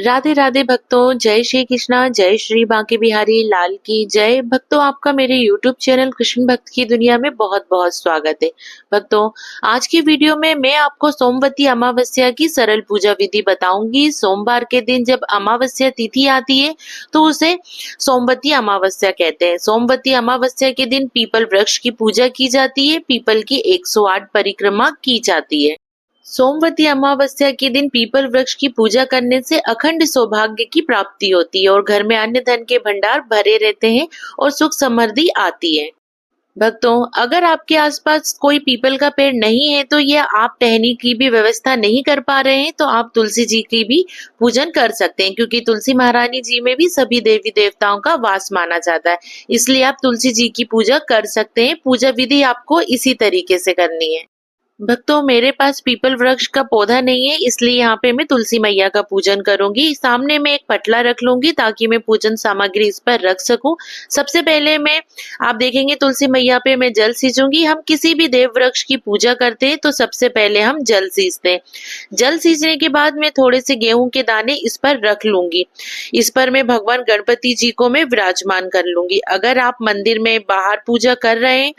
राधे राधे भक्तों, जय श्री कृष्णा, जय श्री बांके बिहारी लाल की जय। भक्तों, आपका मेरे यूट्यूब चैनल कृष्ण भक्त की दुनिया में बहुत बहुत स्वागत है। भक्तों, आज की वीडियो में मैं आपको सोमवती अमावस्या की सरल पूजा विधि बताऊंगी। सोमवार के दिन जब अमावस्या तिथि आती है तो उसे सोमवती अमावस्या कहते हैं। सोमवती अमावस्या के दिन पीपल वृक्ष की पूजा की जाती है। पीपल की 108 परिक्रमा की जाती है। सोमवती अमावस्या के दिन पीपल वृक्ष की पूजा करने से अखंड सौभाग्य की प्राप्ति होती है और घर में अन्न धन के भंडार भरे रहते हैं और सुख समृद्धि आती है। भक्तों, अगर आपके आसपास कोई पीपल का पेड़ नहीं है तो या आप टहनी की भी व्यवस्था नहीं कर पा रहे हैं तो आप तुलसी जी की भी पूजन कर सकते हैं, क्योंकि तुलसी महारानी जी में भी सभी देवी देवताओं का वास माना जाता है। इसलिए आप तुलसी जी की पूजा कर सकते हैं। पूजा विधि आपको इसी तरीके से करनी है। भक्तों, मेरे पास पीपल वृक्ष का पौधा नहीं है, इसलिए यहाँ पे मैं तुलसी मैया का पूजन करूंगी। सामने में एक पटला रख लूंगी ताकि मैं पूजन सामग्री इस पर रख सकूं। सबसे पहले आप देखेंगे तुलसी मैया पे मैं जल सींचूंगी। हम किसी भी देव वृक्ष की पूजा करते हैं तो सबसे पहले हम जल सींचते हैं। जल सींचने के बाद मैं थोड़े से गेहूं के दाने इस पर रख लूंगी। इस पर मैं भगवान गणपति जी को मैं विराजमान कर लूंगी। अगर आप मंदिर में बाहर पूजा कर रहे हैं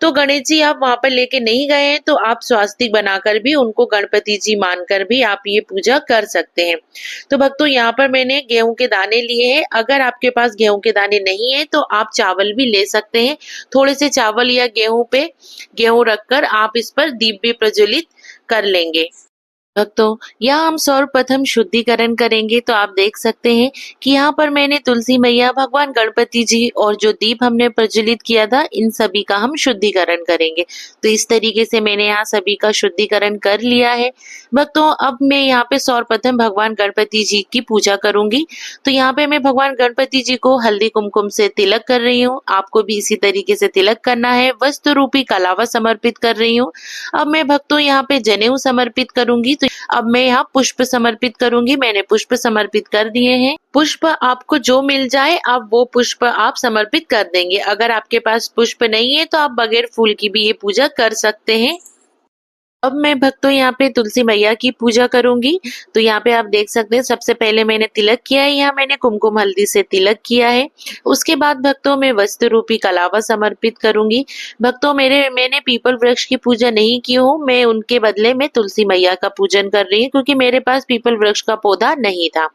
तो गणेश जी आप वहां पर लेके नहीं गए हैं तो आप स्वास्तिक बनाकर भी उनको गणपति जी मानकर भी आप ये पूजा कर सकते हैं। तो भक्तों, यहाँ पर मैंने गेहूं के दाने लिए हैं। अगर आपके पास गेहूं के दाने नहीं है तो आप चावल भी ले सकते हैं। थोड़े से चावल या गेहूं रखकर आप इस पर दीप भी प्रज्वलित कर लेंगे। भक्तों, यहाँ हम सर्वप्रथम शुद्धिकरण करेंगे। तो आप देख सकते हैं कि यहाँ पर मैंने तुलसी मैया, भगवान गणपति जी और जो दीप हमने प्रज्वलित किया था, इन सभी का हम शुद्धिकरण करेंगे। तो इस तरीके से मैंने यहाँ सभी का शुद्धिकरण कर लिया है। भक्तों, अब मैं यहाँ पे सर्वप्रथम भगवान गणपति जी की पूजा करूंगी। तो यहाँ पे मैं भगवान गणपति जी को हल्दी कुमकुम से तिलक कर रही हूँ। आपको भी इसी तरीके से तिलक करना है। वस्त्र रूपी कलावा समर्पित कर रही हूँ। अब मैं भक्तों यहाँ पे जनेऊ समर्पित करूंगी। तो अब मैं यहाँ पुष्प समर्पित करूंगी। मैंने पुष्प समर्पित कर दिए हैं। पुष्प आपको जो मिल जाए आप वो पुष्प आप समर्पित कर देंगे। अगर आपके पास पुष्प नहीं है तो आप बगैर फूल की भी ये पूजा कर सकते हैं। अब मैं भक्तों यहाँ पे तुलसी मैया की पूजा करूंगी। तो यहाँ पे आप देख सकते हैं सबसे पहले मैंने तिलक किया है। यहाँ मैंने कुमकुम हल्दी से तिलक किया है। उसके बाद भक्तों मैं वस्त्र रूपी कलावा समर्पित करूंगी। भक्तों, मैंने पीपल वृक्ष की पूजा नहीं की हूँ। मैं उनके बदले में तुलसी मैया का पूजन कर रही हूँ, क्योंकि मेरे पास पीपल वृक्ष का पौधा नहीं था।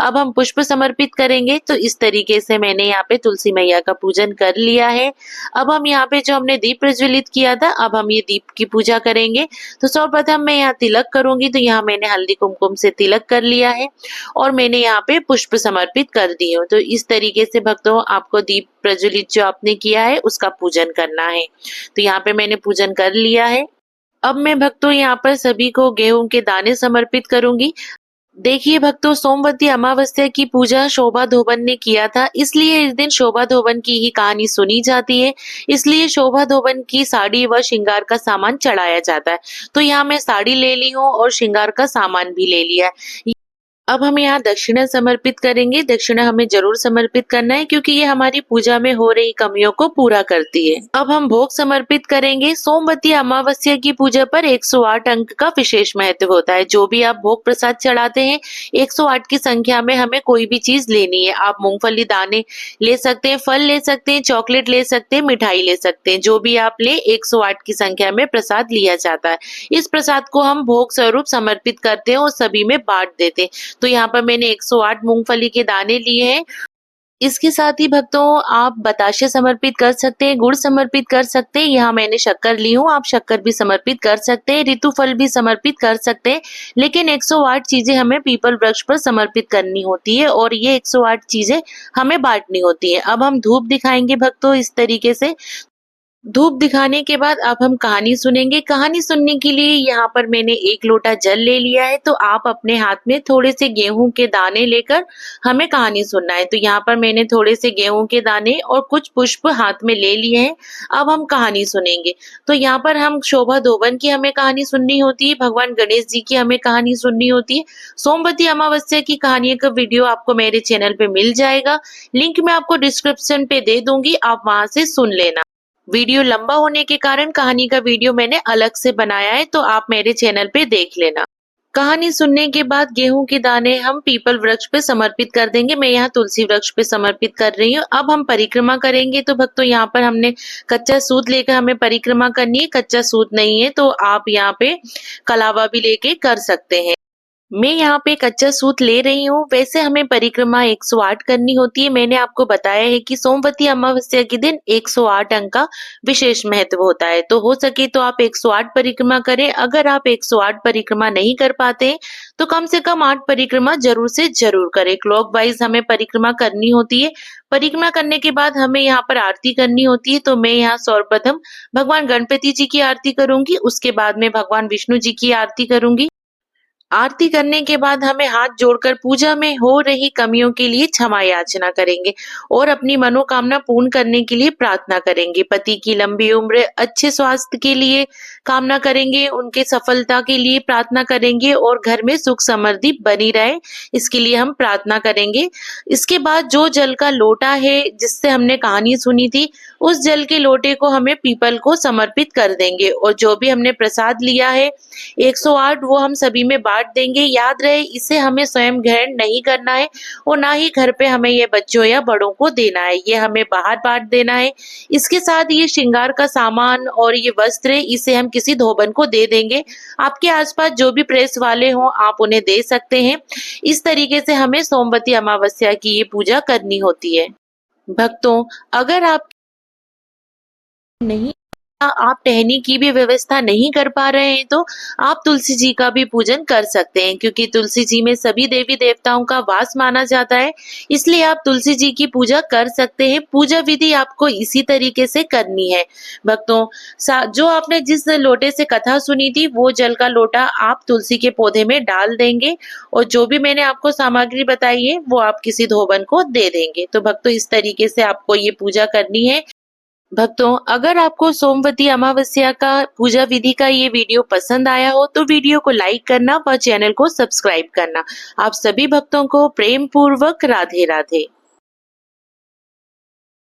अब हम पुष्प समर्पित करेंगे। तो इस तरीके से मैंने यहाँ पे तुलसी मैया का पूजन कर लिया है। अब हम यहाँ पे जो हमने दीप प्रज्वलित किया था, अब हम ये दीप की पूजा करेंगे। तो सर्वप्रथम मैं यहाँ तिलक करूंगी। तो यहाँ मैंने हल्दी कुमकुम से तिलक कर लिया है और मैंने यहाँ पे पुष्प समर्पित कर दिए हो। तो इस तरीके से भक्तों आपको दीप प्रज्वलित जो आपने किया है उसका पूजन करना है। तो यहाँ पे मैंने पूजन कर लिया है। अब मैं भक्तों यहाँ पर सभी को गेहूं के दाने समर्पित करूंगी। देखिए भक्तों, सोमवती अमावस्या की पूजा शोभा धोबन ने किया था, इसलिए इस दिन शोभा धोबन की ही कहानी सुनी जाती है। इसलिए शोभा धोबन की साड़ी व श्रृंगार का सामान चढ़ाया जाता है। तो यहाँ मैं साड़ी ले ली हूँ और श्रृंगार का सामान भी ले लिया है। अब हम यहाँ दक्षिणा समर्पित करेंगे। दक्षिणा हमें जरूर समर्पित करना है, क्योंकि ये हमारी पूजा में हो रही कमियों को पूरा करती है। अब हम भोग समर्पित करेंगे। सोमवती अमावस्या की पूजा पर 108 अंक का विशेष महत्व होता है। जो भी आप भोग प्रसाद चढ़ाते हैं, 108 की संख्या में हमें कोई भी चीज लेनी है। आप मूंगफली दाने ले सकते हैं, फल ले सकते हैं, चॉकलेट ले सकते हैं, मिठाई ले सकते हैं। जो भी आप ले, 108 की संख्या में प्रसाद लिया जाता है। इस प्रसाद को हम भोग स्वरूप समर्पित करते हैं और सभी में बांट देते हैं। तो यहाँ पर मैंने 108 मूंगफली के दाने लिए हैं। इसके साथ ही भक्तों आप बताशे समर्पित कर सकते हैं, गुड़ समर्पित कर सकते हैं। यहाँ मैंने शक्कर ली हूँ, आप शक्कर भी समर्पित कर सकते हैं, ऋतु फल भी समर्पित कर सकते हैं। लेकिन 108 चीजें हमें पीपल वृक्ष पर समर्पित करनी होती है और ये 108 चीजें हमें बांटनी होती है। अब हम धूप दिखाएंगे भक्तों इस तरीके से। धूप दिखाने के बाद अब हम कहानी सुनेंगे। कहानी सुनने के लिए यहाँ पर मैंने 1 लोटा जल ले लिया है। तो आप अपने हाथ में थोड़े से गेहूं के दाने लेकर हमें कहानी सुनना है। तो यहाँ पर मैंने थोड़े से गेहूं के दाने और कुछ पुष्प हाथ में ले लिए हैं। अब हम कहानी सुनेंगे। तो यहाँ पर हम शोभा धोबन की हमें कहानी सुननी होती है, भगवान गणेश जी की हमें कहानी सुननी होती है। सोमवती अमावस्या की कहानी का वीडियो आपको मेरे चैनल पे मिल जाएगा। लिंक मैं आपको डिस्क्रिप्शन पे दे दूंगी, आप वहां से सुन लेना। वीडियो लंबा होने के कारण कहानी का वीडियो मैंने अलग से बनाया है, तो आप मेरे चैनल पे देख लेना। कहानी सुनने के बाद गेहूं के दाने हम पीपल वृक्ष पे समर्पित कर देंगे। मैं यहाँ तुलसी वृक्ष पे समर्पित कर रही हूँ। अब हम परिक्रमा करेंगे। तो भक्तों, यहाँ पर हमने कच्चा सूत लेकर हमें परिक्रमा करनी है। कच्चा सूत नहीं है तो आप यहाँ पे कलावा भी लेके कर सकते हैं। मैं यहाँ पे कच्चा सूत ले रही हूँ। वैसे हमें परिक्रमा 108 करनी होती है। मैंने आपको बताया है कि सोमवती अमावस्या के दिन 108 अंक का विशेष महत्व होता है। तो हो सके तो आप 108 परिक्रमा करें। अगर आप 108 परिक्रमा नहीं कर पाते हैं तो कम से कम 8 परिक्रमा जरूर से जरूर करें। क्लॉकवाइज हमें परिक्रमा करनी होती है। परिक्रमा करने के बाद हमें यहाँ पर आरती करनी होती है। तो मैं यहाँ सर्वप्रथम भगवान गणपति जी की आरती करूंगी, उसके बाद में भगवान विष्णु जी की आरती करूंगी। आरती करने के बाद हमें हाथ जोड़कर पूजा में हो रही कमियों के लिए क्षमा याचना करेंगे और अपनी मनोकामना पूर्ण करने के लिए प्रार्थना करेंगे। पति की लंबी उम्र, अच्छे स्वास्थ्य के लिए कामना करेंगे, उनके सफलता के लिए प्रार्थना करेंगे और घर में सुख समृद्धि बनी रहे, इसके लिए हम प्रार्थना करेंगे। इसके बाद जो जल का लोटा है जिससे हमने कहानी सुनी थी, उस जल के लोटे को हमें पीपल को समर्पित कर देंगे और जो भी हमने प्रसाद लिया है 108 वो हम सभी में बांट देंगे। याद रहे, इसे हमें स्वयं ग्रहण नहीं करना है और ना ही घर पे हमें ये बच्चों या बड़ों को देना है, ये हमें बाहर बांट देना है। इसके साथ ये श्रृंगार का सामान और ये वस्त्र इसे हम किसी धोबन को दे देंगे। आपके आसपास जो भी प्रेस वाले हों आप उन्हें दे सकते हैं। इस तरीके से हमें सोमवती अमावस्या की ये पूजा करनी होती है। भक्तों, अगर आप नहीं आप टहनी की भी व्यवस्था नहीं कर पा रहे हैं तो आप तुलसी जी का भी पूजन कर सकते हैं, क्योंकि तुलसी जी में सभी देवी देवताओं का वास माना जाता है। इसलिए आप तुलसी जी की पूजा कर सकते हैं। पूजा विधि आपको इसी तरीके से करनी है। भक्तों, जो आपने जिस लोटे से कथा सुनी थी वो जल का लोटा आप तुलसी के पौधे में डाल देंगे और जो भी मैंने आपको सामग्री बताई है वो आप किसी धोबन को दे देंगे। तो भक्तों, इस तरीके से आपको ये पूजा करनी है। भक्तों, अगर आपको सोमवती अमावस्या का पूजा विधि का ये वीडियो पसंद आया हो तो वीडियो को लाइक करना व चैनल को सब्सक्राइब करना। आप सभी भक्तों को प्रेम पूर्वक राधे राधे।